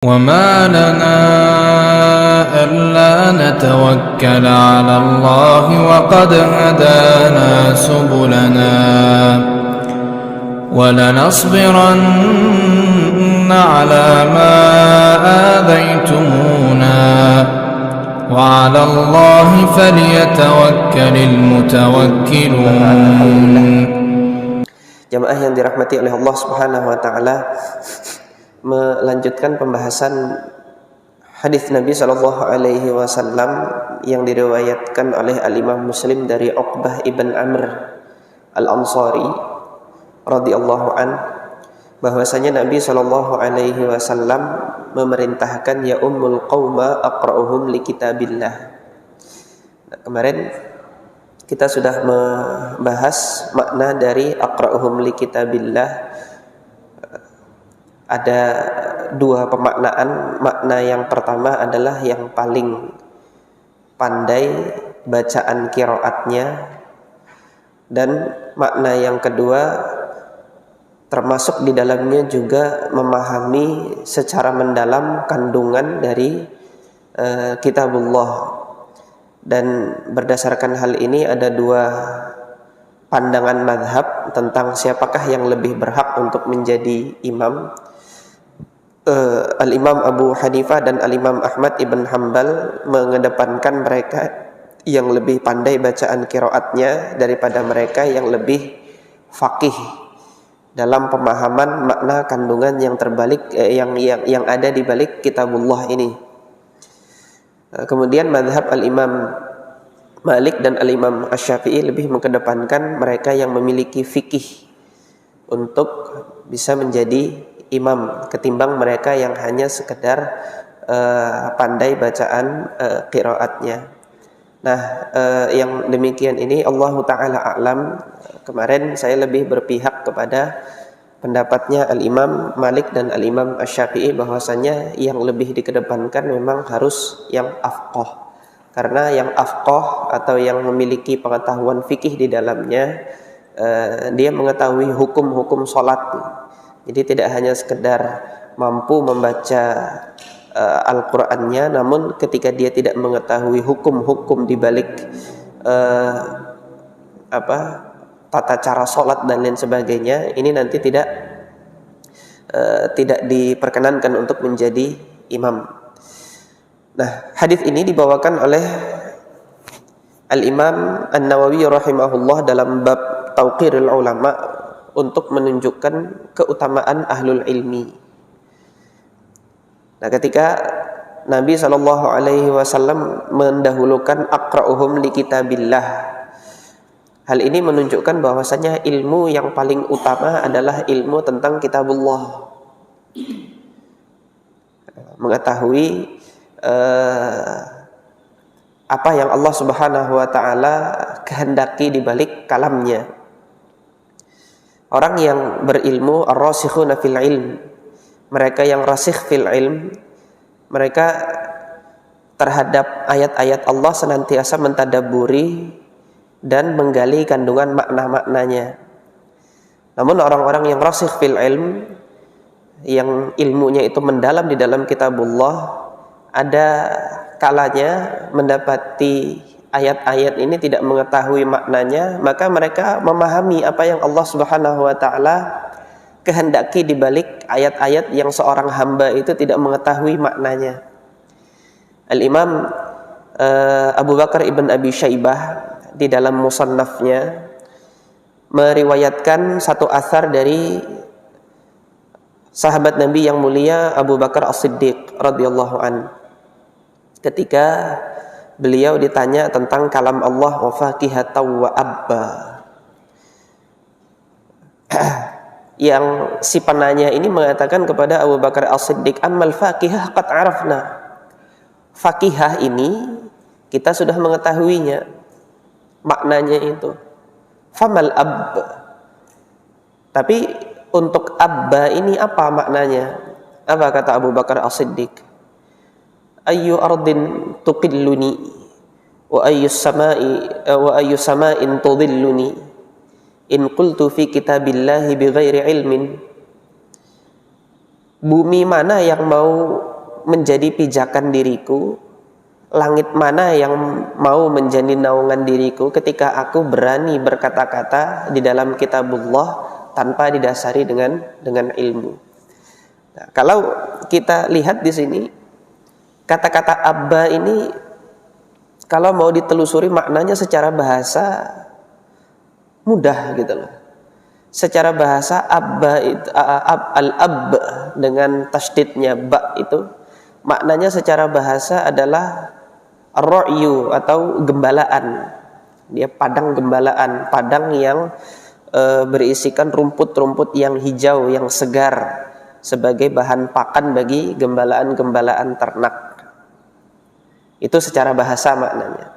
وما لنا ألا نتوكل على الله وقد هدانا سبلنا ولنصبرن على ما آذيتمونا وعلى الله فليتوكل المتوكلون. Jamaah yang dirahmati oleh Allah Subhanahu wa taala, melanjutkan pembahasan hadis Nabi sallallahu alaihi wasallam yang diriwayatkan oleh Al-Imam Muslim dari Uqbah ibn Amr Al-Ansari radhiyallahu an, bahwasanya Nabi sallallahu alaihi wasallam memerintahkan ya ummul qauma aqra'uhum li kitabillah. Nah, kemarin kita sudah membahas makna dari aqra'uhum li kitabillah. Ada dua pemaknaan. Makna yang pertama adalah yang paling pandai bacaan qiraatnya, dan makna yang kedua termasuk di dalamnya juga memahami secara mendalam kandungan dari kitabullah. Dan berdasarkan hal ini ada dua pandangan mazhab tentang siapakah yang lebih berhak untuk menjadi imam. Al-Imam Abu Hanifah dan Al-Imam Ahmad ibn Hanbal mengedepankan mereka yang lebih pandai bacaan qiraatnya daripada mereka yang lebih faqih dalam pemahaman makna kandungan yang terbalik yang ada di balik kitabullah ini. Kemudian mazhab Al-Imam Malik dan Al-Imam Asy-Syafi'i lebih mengedepankan mereka yang memiliki fikih untuk bisa menjadi imam ketimbang mereka yang hanya sekedar pandai bacaan qiraatnya. Nah, yang demikian ini Allah Ta'ala a'lam. Kemarin saya lebih berpihak kepada pendapatnya Al-Imam Malik dan Al-Imam Asy-Syafi'i bahwasanya yang lebih dikedepankan memang harus yang afqah. Karena yang afqah atau yang memiliki pengetahuan fikih di dalamnya, dia mengetahui hukum-hukum salat. Jadi tidak hanya sekedar mampu membaca Al-Qur'annya, namun ketika dia tidak mengetahui hukum-hukum di balik tata cara sholat dan lain sebagainya, ini nanti tidak diperkenankan untuk menjadi imam. Nah, hadis ini dibawakan oleh Al-Imam An-Nawawi rahimahullah dalam bab Tauqirul Ulama untuk menunjukkan keutamaan ahlul ilmi. Nah, ketika Nabi SAW mendahulukan aqra'uhum li kitabillah, hal ini menunjukkan bahwasanya ilmu yang paling utama adalah ilmu tentang kitabullah. Mengetahui apa yang Allah Subhanahu wa taala kehendaki di balik kalamnya. Orang yang berilmu, ar-rasikhuna fil ilm, mereka yang rasikh fil ilm, mereka terhadap ayat-ayat Allah senantiasa mentadabburi dan menggali kandungan makna-maknanya. Namun orang-orang yang rasikh fil ilm, yang ilmunya itu mendalam di dalam kitabullah, ada kalanya mendapati ayat-ayat ini tidak mengetahui maknanya, maka mereka memahami apa yang Allah Subhanahu wa taala kehendaki di balik ayat-ayat yang seorang hamba itu tidak mengetahui maknanya. Al-Imam Abu Bakar ibn Abi Syaibah di dalam musannafnya meriwayatkan satu athar dari sahabat Nabi yang mulia Abu Bakar As-Siddiq radhiyallahu an. Ketika beliau ditanya tentang kalam Allah, wa faqihatan wa abba, yang si penanya ini mengatakan kepada Abu Bakar As-Siddiq, ammal faqihah qad arafna. Faqihah ini kita sudah mengetahuinya maknanya itu. Famal ab, tapi untuk abba ini apa maknanya? Apa kata Abu Bakar As-Siddiq? Ayyu ardin tuqilluni wa ayyu sama'in tudhilluni in qultu fi kitabillahi bighairi ilmin. Bumi mana yang mau menjadi pijakan diriku? Langit mana yang mau menjadi naungan diriku ketika aku berani berkata-kata di dalam kitabullah tanpa didasari dengan ilmu? Nah, kalau kita lihat di sini, kata-kata abba ini kalau mau ditelusuri maknanya secara bahasa mudah gitu loh. Secara bahasa abba itu al-ab dengan tasydidnya ba itu maknanya secara bahasa adalah ar-ra'yu atau gembalaan. Dia padang gembalaan, padang yang berisikan rumput-rumput yang hijau, yang segar sebagai bahan pakan bagi gembalaan-gembalaan ternak. Itu secara bahasa maknanya.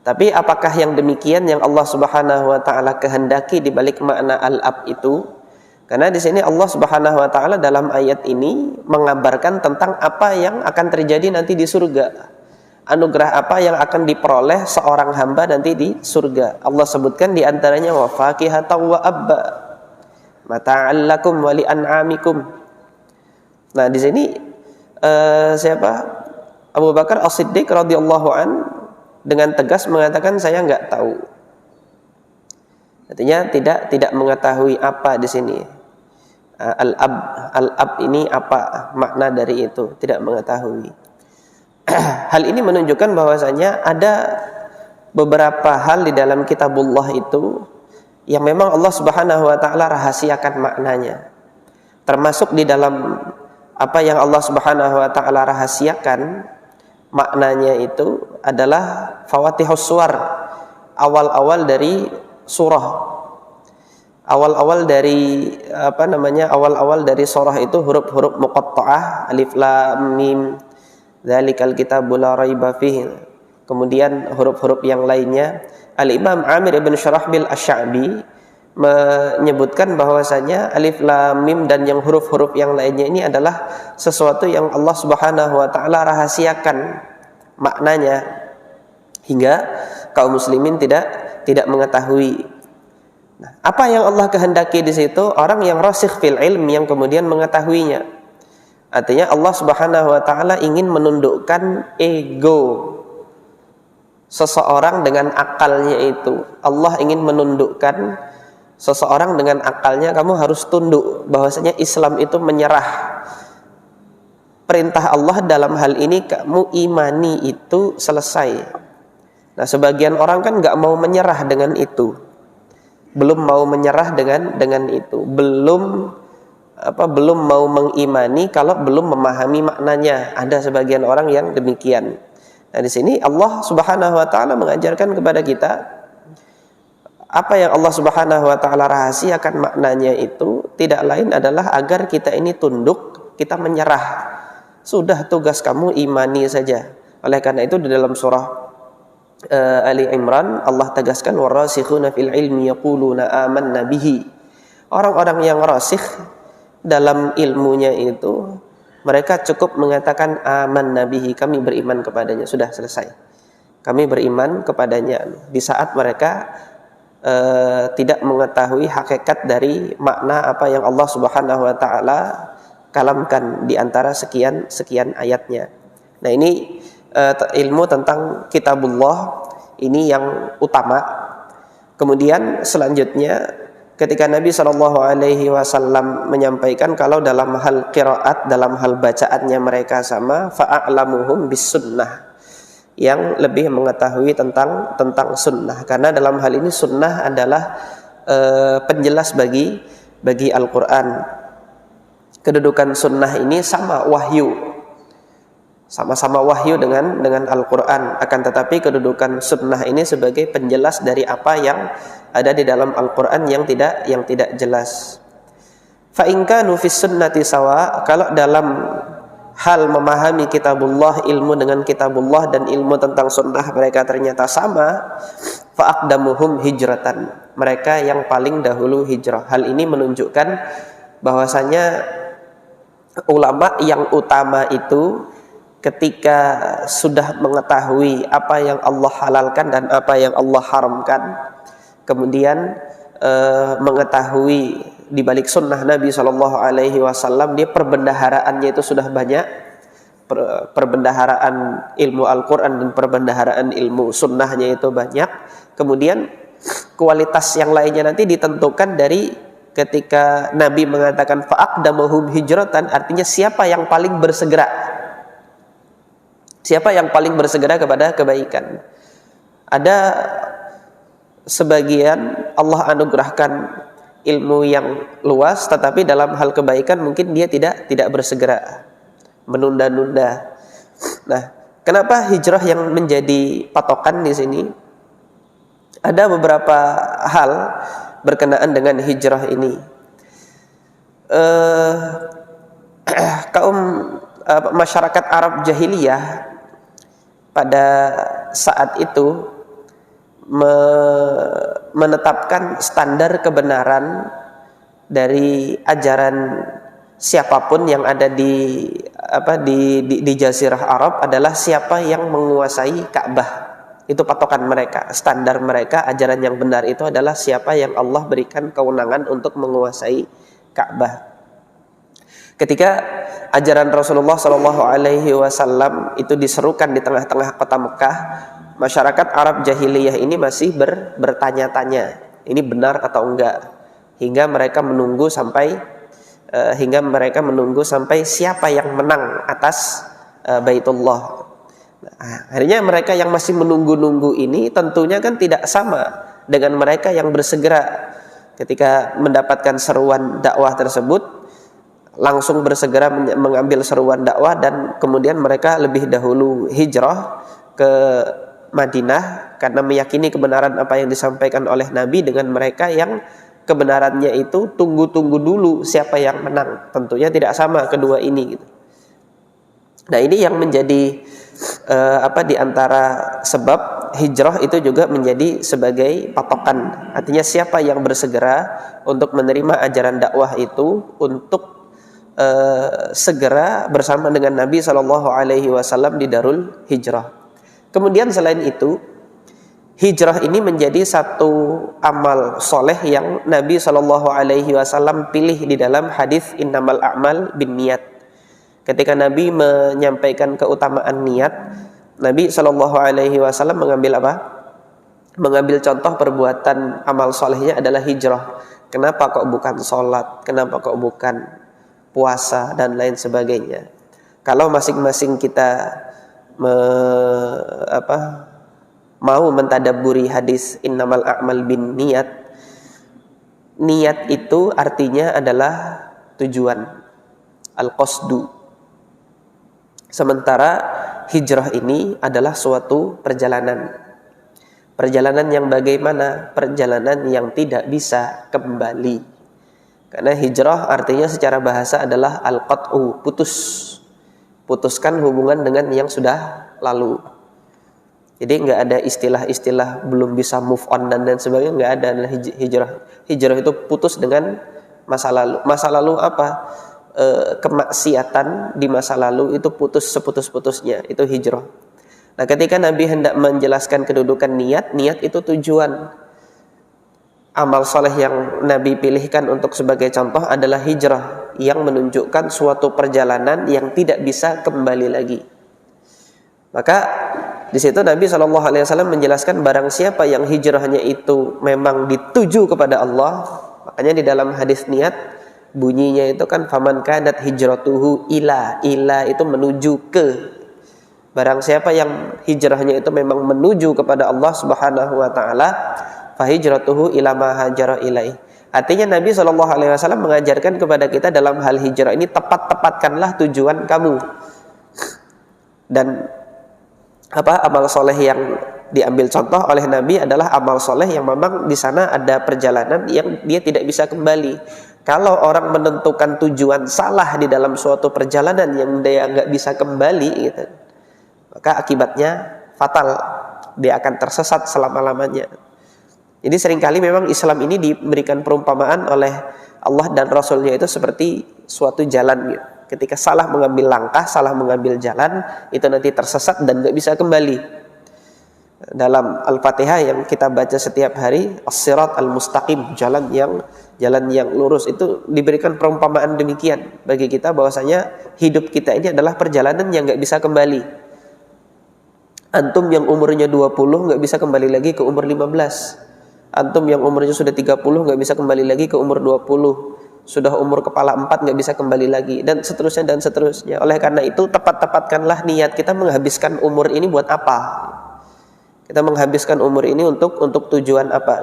Tapi apakah yang demikian yang Allah Subhanahu wa taala kehendaki di balik makna al-ab itu? Karena di sini Allah Subhanahu wa taala dalam ayat ini mengabarkan tentang apa yang akan terjadi nanti di surga. Anugerah apa yang akan diperoleh seorang hamba nanti di surga. Allah sebutkan di antaranya wa faqihatan wa abba mata'al lakum wa li an'amikum. Nah, di sini siapa? Abu Bakar As-Siddiq radhiyallahu an dengan tegas mengatakan saya enggak tahu. Artinya tidak mengetahui apa di sini. Al-ab ini apa makna dari itu, tidak mengetahui. Hal ini menunjukkan bahwasanya ada beberapa hal di dalam kitabullah itu yang memang Allah Subhanahu wa taala rahasiakan maknanya. Termasuk di dalam apa yang Allah Subhanahu wa taala rahasiakan maknanya itu adalah fawatihus suwar, awal-awal dari surah. Awal-awal dari awal-awal dari surah itu huruf-huruf muqatta'ah, alif lam mim, dzalikal kitabu la raiba fihi. Kemudian huruf-huruf yang lainnya, Al-Imam Amir ibn Syarahbil Asy-Sya'bi menyebutkan bahwasanya alif lam mim dan yang huruf-huruf yang lainnya ini adalah sesuatu yang Allah Subhanahu wa taala rahasiakan maknanya hingga kaum muslimin tidak mengetahui. Nah, apa yang Allah kehendaki di situ? Orang yang rasikh fil ilm yang kemudian mengetahuinya. Artinya Allah Subhanahu wa taala ingin menundukkan ego seseorang dengan akalnya itu. Allah ingin menundukkan seseorang dengan akalnya, kamu harus tunduk bahwasanya Islam itu menyerah. Perintah Allah dalam hal ini kamu imani itu selesai. Nah, sebagian orang kan nggak mau menyerah dengan itu. Belum mau menyerah dengan itu. Belum mau mengimani kalau belum memahami maknanya. Ada sebagian orang yang demikian. Nah, di sini Allah Subhanahu wa taala mengajarkan kepada kita apa yang Allah Subhanahu wa taala rahasiakan maknanya itu tidak lain adalah agar kita ini tunduk, kita menyerah. Sudah, tugas kamu imani saja. Oleh karena itu di dalam surah Ali Imran Allah tegaskan warasikhuna fil ilmi yaquluna amanna bihi. Orang-orang yang rasikh dalam ilmunya itu mereka cukup mengatakan amanna bihi, kami beriman kepadanya. Sudah selesai. Kami beriman kepadanya. Di saat mereka tidak mengetahui hakikat dari makna apa yang Allah Subhanahu wa taala kalamkan di antara sekian ayatnya. Nah, ini ilmu tentang kitabullah ini yang utama. Kemudian selanjutnya ketika Nabi SAW menyampaikan kalau dalam hal qiraat, dalam hal bacaannya mereka sama, fa'a'lamuhum bis sunnah, yang lebih mengetahui tentang sunnah, karena dalam hal ini sunnah adalah penjelas bagi Al-Quran. Kedudukan sunnah ini sama wahyu, sama-sama wahyu dengan Al-Quran. Akan tetapi kedudukan sunnah ini sebagai penjelas dari apa yang ada di dalam Al-Quran yang tidak jelas. Fa in kanu fis sunnati sawa, kalau dalam hal memahami kitabullah, ilmu dengan kitabullah dan ilmu tentang sunnah mereka ternyata sama, fa aqdamuhum hijratan, mereka yang paling dahulu hijrah. Hal ini menunjukkan bahwasanya ulama yang utama itu ketika sudah mengetahui apa yang Allah halalkan dan apa yang Allah haramkan, kemudian mengetahui di balik sunnah Nabi SAW, dia perbendaharaannya itu sudah banyak, perbendaharaan ilmu Al-Quran dan perbendaharaan ilmu sunnahnya itu banyak. Kemudian kualitas yang lainnya nanti ditentukan dari ketika Nabi mengatakan fa'aqdamuhum hijratan, artinya siapa yang paling bersegera, siapa yang paling bersegera kepada kebaikan. Ada sebagian Allah anugerahkan ilmu yang luas, tetapi dalam hal kebaikan mungkin dia tidak bersegera, menunda-nunda. Nah, kenapa hijrah yang menjadi patokan di sini? Ada beberapa hal berkenaan dengan hijrah ini. Kaum masyarakat Arab jahiliyah pada saat itu menetapkan standar kebenaran dari ajaran siapapun yang ada di Jazirah Arab adalah siapa yang menguasai Ka'bah. Itu patokan mereka, standar mereka, ajaran yang benar itu adalah siapa yang Allah berikan kewenangan untuk menguasai Ka'bah. Ketika ajaran Rasulullah SAW itu diserukan di tengah-tengah kota Mekah, masyarakat Arab jahiliyah ini masih bertanya-tanya, ini benar atau enggak, hingga mereka menunggu sampai siapa yang menang atas Baitullah. Nah, akhirnya mereka yang masih menunggu-nunggu ini tentunya kan tidak sama dengan mereka yang bersegera ketika mendapatkan seruan dakwah tersebut, langsung bersegera mengambil seruan dakwah, dan kemudian mereka lebih dahulu hijrah ke Madinah karena meyakini kebenaran apa yang disampaikan oleh Nabi, dengan mereka yang kebenarannya itu tunggu-tunggu dulu siapa yang menang. Tentunya tidak sama kedua ini gitu. Nah, ini yang menjadi di antara sebab hijrah itu juga menjadi sebagai patokan. Artinya siapa yang bersegera untuk menerima ajaran dakwah itu untuk segera bersama dengan Nabi SAW di Darul Hijrah. Kemudian selain itu, hijrah ini menjadi satu amal soleh yang Nabi SAW pilih di dalam hadis innamal a'mal binniyat. Ketika Nabi menyampaikan keutamaan niat, Nabi SAW mengambil apa? Mengambil contoh perbuatan amal solehnya adalah hijrah. Kenapa kok bukan sholat? Kenapa kok bukan puasa dan lain sebagainya? Kalau masing-masing kita mau mentadabburi hadis innamal a'mal bin niat, niat itu artinya adalah tujuan, al-qasdu. Sementara hijrah ini adalah suatu perjalanan. Perjalanan yang bagaimana? Perjalanan yang tidak bisa kembali. Karena hijrah artinya secara bahasa adalah al-qat'u, putus. Putuskan hubungan dengan yang sudah lalu. Jadi nggak ada istilah-istilah belum bisa move on dan sebagainya, nggak ada. Hijrah. Hijrah itu putus dengan masa lalu. Masa lalu apa? Kemaksiatan di masa lalu itu putus seputus-putusnya, itu hijrah. Nah, ketika Nabi hendak menjelaskan kedudukan niat itu tujuan. Amal soleh yang Nabi pilihkan untuk sebagai contoh adalah hijrah, yang menunjukkan suatu perjalanan yang tidak bisa kembali lagi. Maka di situ Nabi SAW menjelaskan barang siapa yang hijrahnya itu memang dituju kepada Allah, makanya di dalam hadis niat bunyinya itu kan faman kanat hijratuhu ila itu menuju ke. Barang siapa yang hijrahnya itu memang menuju kepada Allah Subhanahu wa taala, fa hijratuhu ila ma hajara ilaih. Artinya Nabi SAW mengajarkan kepada kita dalam hal hijrah ini, tepat-tepatkanlah tujuan kamu. Dan amal soleh yang diambil contoh oleh Nabi adalah amal soleh yang memang di sana ada perjalanan yang dia tidak bisa kembali. Kalau orang menentukan tujuan salah di dalam suatu perjalanan yang dia nggak bisa kembali, gitu, maka akibatnya fatal. Dia akan tersesat selama-lamanya. Jadi seringkali memang Islam ini diberikan perumpamaan oleh Allah dan Rasulnya itu seperti suatu jalan, gitu. Ketika salah mengambil langkah, salah mengambil jalan, itu nanti tersesat dan nggak bisa kembali. dalam Al-Fatihah yang kita baca setiap hari, as-sirat al-mustaqim, jalan yang lurus, itu diberikan perumpamaan demikian bagi kita bahwasanya hidup kita ini adalah perjalanan yang nggak bisa kembali. Antum yang umurnya 20 nggak bisa kembali lagi ke umur 15. Antum yang umurnya sudah 30 nggak bisa kembali lagi ke umur 20. Sudah umur kepala 4 nggak bisa kembali lagi, dan seterusnya dan seterusnya. Oleh karena itu tepat-tepatkanlah niat kita menghabiskan umur ini buat apa. Kita menghabiskan umur ini untuk tujuan apa?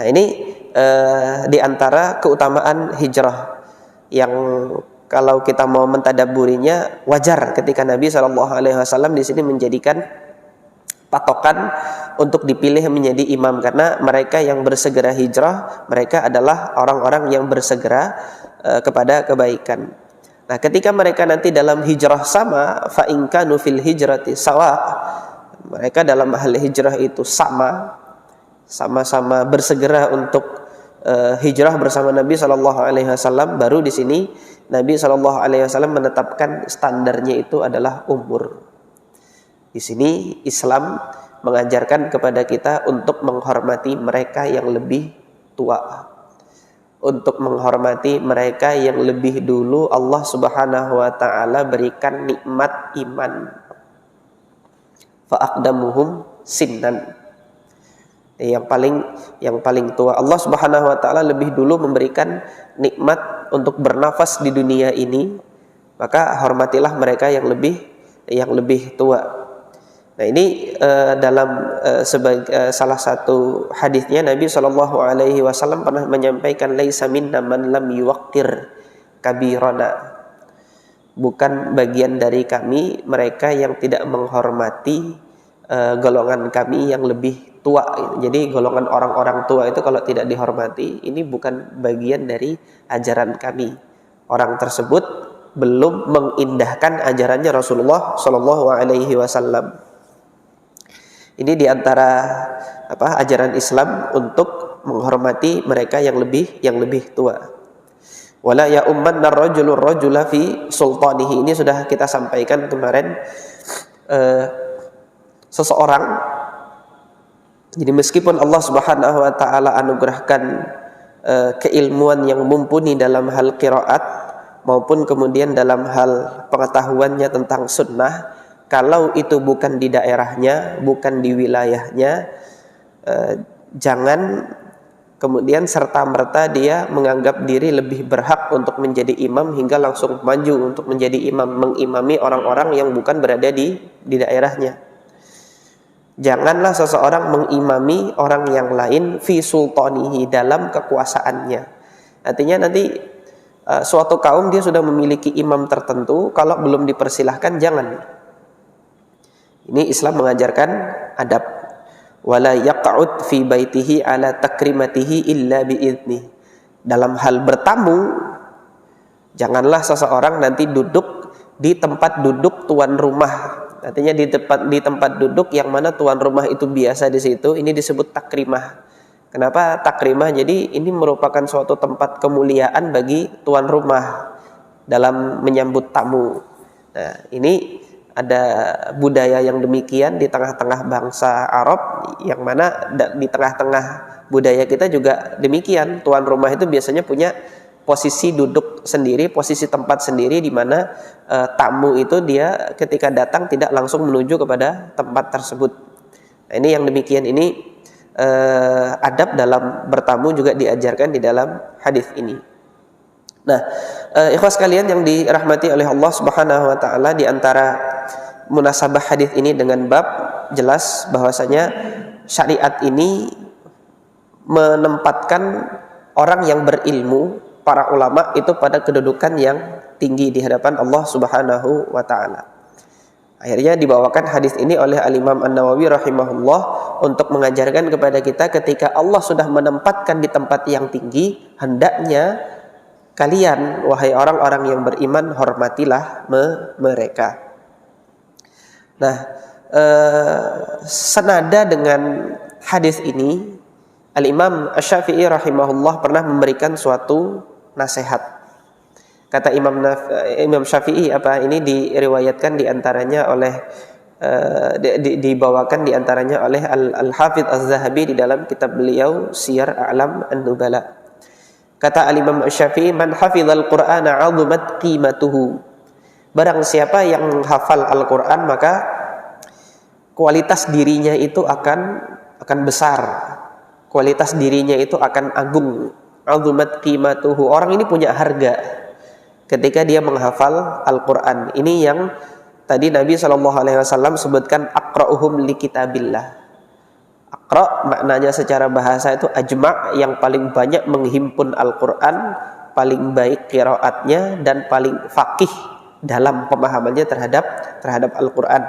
Nah, ini di antara keutamaan hijrah yang kalau kita mau mentadabburinya wajar ketika Nabi SAW di sini menjadikan patokan untuk dipilih menjadi imam, karena mereka yang bersegera hijrah, mereka adalah orang-orang yang bersegera kepada kebaikan. Nah, ketika mereka nanti dalam hijrah sama, fa in kanu fil hijrati sawa, mereka dalam hal hijrah itu sama-sama bersegera untuk hijrah bersama Nabi SAW. Baru di sini Nabi SAW menetapkan standarnya itu adalah umur. Di sini Islam mengajarkan kepada kita untuk menghormati mereka yang lebih tua, untuk menghormati mereka yang lebih dulu Allah Subhanahu wa taala berikan nikmat iman. Fa aqdamuhum sinnan. Yang paling tua, Allah Subhanahu wa taala lebih dulu memberikan nikmat untuk bernafas di dunia ini, maka hormatilah mereka yang lebih tua. Nah, ini dalam salah satu hadisnya Nabi SAW pernah menyampaikan, laisa minna man lam yuwaqqir kabirana. Bukan bagian dari kami mereka yang tidak menghormati golongan kami yang lebih tua. Jadi golongan orang-orang tua itu kalau tidak dihormati, ini bukan bagian dari ajaran kami. Orang tersebut belum mengindahkan ajarannya Rasulullah SAW. Ini diantara ajaran Islam untuk menghormati mereka yang lebih tua. Wala ya umman ar-rajulur rajula fi sultanihi. Ini sudah kita sampaikan kemarin. Seseorang, jadi meskipun Allah Subhanahu wa taala anugerahkan keilmuan yang mumpuni dalam hal qiraat maupun kemudian dalam hal pengetahuannya tentang sunnah, kalau itu bukan di daerahnya, bukan di wilayahnya, jangan kemudian serta-merta dia menganggap diri lebih berhak untuk menjadi imam hingga langsung maju untuk menjadi imam, mengimami orang-orang yang bukan berada di daerahnya. Janganlah seseorang mengimami orang yang lain fi sultanihi, dalam kekuasaannya. Artinya nanti suatu kaum dia sudah memiliki imam tertentu, kalau belum dipersilahkan jangan. Ini Islam mengajarkan adab. Wala yaq'ud fi baitihi ala takrimatihi illa bi'idznih. Dalam hal bertamu, janganlah seseorang nanti duduk di tempat duduk tuan rumah. Artinya di tempat duduk yang mana tuan rumah itu biasa di situ, ini disebut takrimah. Kenapa takrimah? Jadi ini merupakan suatu tempat kemuliaan bagi tuan rumah dalam menyambut tamu. Nah, ini ada budaya yang demikian di tengah-tengah bangsa Arab, yang mana di tengah-tengah budaya kita juga demikian. Tuan rumah itu biasanya punya posisi duduk sendiri, posisi tempat sendiri, di mana tamu itu dia ketika datang tidak langsung menuju kepada tempat tersebut. Nah, ini yang demikian ini adab dalam bertamu juga diajarkan di dalam hadis ini. Nah, ikhwas sekalian yang dirahmati oleh Allah Subhanahu wa taala, di antara munasabah hadis ini dengan bab, jelas bahwasanya syariat ini menempatkan orang yang berilmu, para ulama itu pada kedudukan yang tinggi di hadapan Allah Subhanahu wa taala. Akhirnya dibawakan hadis ini oleh Al-Imam An-Nawawi rahimahullah untuk mengajarkan kepada kita, ketika Allah sudah menempatkan di tempat yang tinggi, hendaknya kalian wahai orang-orang yang beriman hormatilah mereka. Nah, senada dengan hadis ini, Al-Imam Asy-Syafi'i rahimahullah pernah memberikan suatu nasihat. Kata Imam Syafi'i ini diriwayatkan diantaranya oleh dibawakan diantaranya oleh Al-Hafidh Az-Zahabi di dalam kitab beliau Siyar A'lam An-Nubala. Kata Al-Imam Asy-Syafi'i, man hafizal Qur'ana 'azumat qimatuhu. Barang siapa yang hafal Al-Qur'an maka kualitas dirinya itu akan besar. Kualitas dirinya itu akan agung. 'Azumat qimatuhu. Orang ini punya harga ketika dia menghafal Al-Qur'an. Ini yang tadi Nabi SAW sebutkan aqra'uhum li kitabillah. Aqra' maknanya secara bahasa itu ajma', yang paling banyak menghimpun Al-Qur'an, paling baik qiraatnya dan paling faqih dalam pemahamannya terhadap Al-Qur'an.